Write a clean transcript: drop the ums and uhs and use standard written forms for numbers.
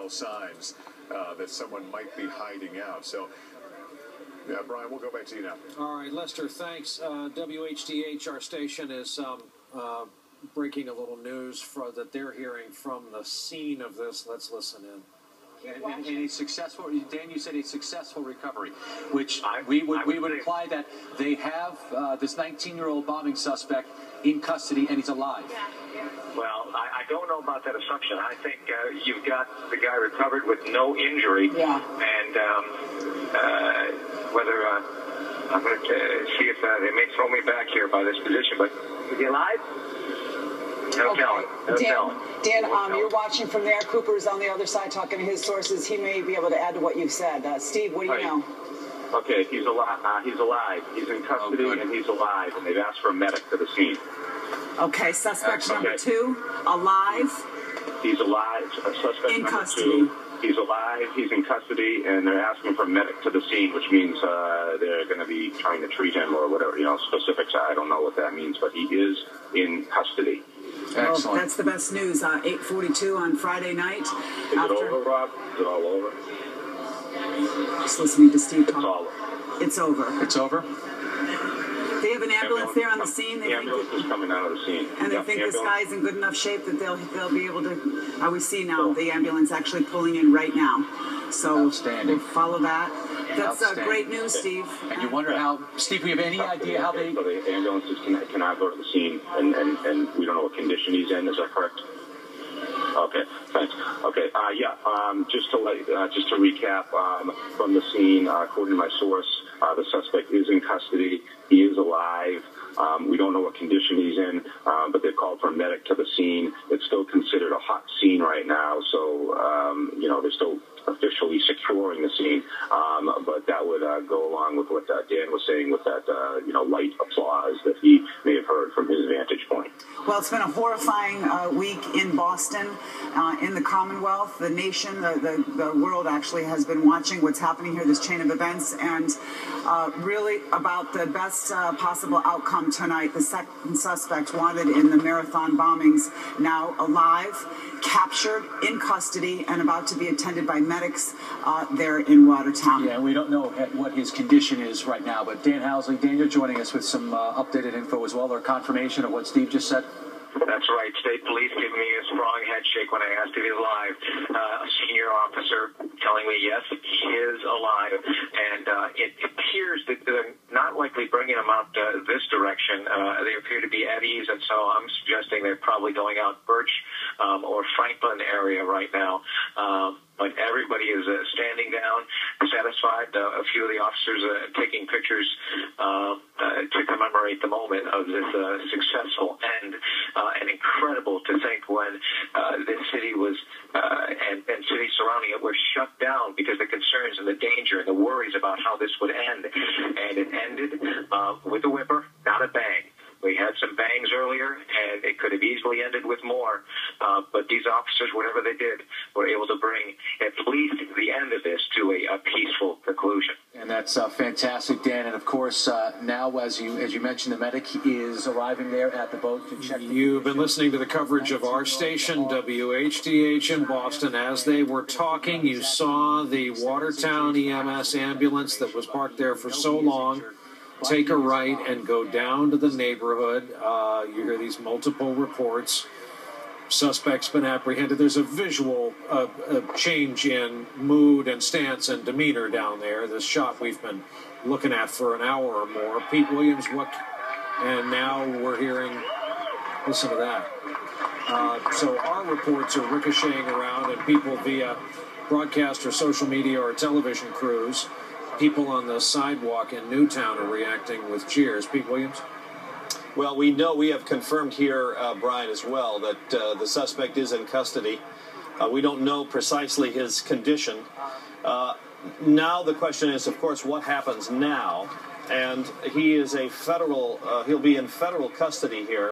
telltale signs that someone might be hiding out. So, yeah, Brian, we'll go back to you now. All right, Lester, thanks. WHDH, our station, is breaking a little news that they're hearing from the scene of this. Let's listen in. And a successful, Dan, you said a successful recovery, which we would imply that they have this 19-year-old bombing suspect in custody and he's alive. Well, I don't know about that assumption. I think you've got the guy recovered with no injury. Yeah. And whether I'm going to see if they may throw me back here by this position, but is he alive? No telling. No telling. Dan, you're watching from there. Cooper's on the other side talking to his sources. He may be able to add to what you've said. Steve, what do you know? Okay, he's alive. He's alive. He's in custody and he's alive, and they've asked for a medic to the scene. Okay, suspect number 2, alive. He's alive. Suspect in number custody. 2. He's alive. He's in custody, and they're asking for a medic to the scene, which means they're going to be trying to treat him or whatever. Specifics. I don't know what that means, but he is in custody. Excellent. Well, that's the best news. 8:42 on Friday night. Is it over, Rob? Is it all over? Just listening to Steve talk. It's all over. It's over. It's over? They have an ambulance there on the scene. The ambulance is coming out of the scene. And they think this guy's in good enough shape that they'll be able to. We see now the ambulance actually pulling in right now. So outstanding. We'll follow that. That's great news, Steve. And you wonder how, Steve, we have any idea how they... So the ambulances cannot go to the scene, and we don't know what condition he's in. Is that correct? Okay, thanks. Okay, just to recap from the scene, according to my source, the suspect is in custody. He is alive. We don't know what condition he's in, but they've called for a medic to the scene. It's still considered a hot scene right now, so they're still officially securing the scene. But that would go along with what Dan was saying with that light applause that he may have heard from his vantage point. Well, it's been a horrifying week in Boston, in the Commonwealth, the nation, the world actually has been watching what's happening here, this chain of events, and really about the best possible outcome tonight. The second suspect wanted in the marathon bombings, now alive, captured, in custody, and about to be attended by medics there in Watertown. Yeah, we don't know what his condition is right now, but Dan Housley, Dan, you're joining us with some updated info as well, or confirmation of what Steve just said. That's right. State police giving me a strong head shake when I asked if he was alive. A senior officer telling me, yes, he is alive. And it appears that they're not likely bringing him out this direction. They appear to be at ease, and so I'm suggesting they're probably going out Birch or Franklin area right now. But everybody is standing down, satisfied. A few of the officers taking pictures to commemorate the moment of this successful end. And incredible to think when this city was and cities surrounding it were shut down because the concerns and the danger and the worries about how this would end. And it ended with a whimper, not a bang. We had some bangs earlier, and it could have easily ended with more. But these officers, whatever they did, were able to bring at least the end of this to a peaceful conclusion. And that's fantastic, Dan. And, of course, now, as you mentioned, the medic is arriving there at the boat to check. You've been listening to the coverage of our station, WHDH in Boston. As they were talking, you saw the Watertown EMS ambulance that was parked there for so long take a right and go down to the neighborhood. You hear these multiple reports. Suspect's been apprehended. There's a visual change in mood and stance and demeanor down there. This shot we've been looking at for an hour or more. Pete Williams, and now we're hearing, listen to that. So our reports are ricocheting around, and people via broadcast or social media or television crews, people on the sidewalk in Newtown are reacting with cheers. Pete Williams? Well, we have confirmed here, Brian, as well, that the suspect is in custody. We don't know precisely his condition. Now the question is, of course, what happens now? And he is he'll be in federal custody here.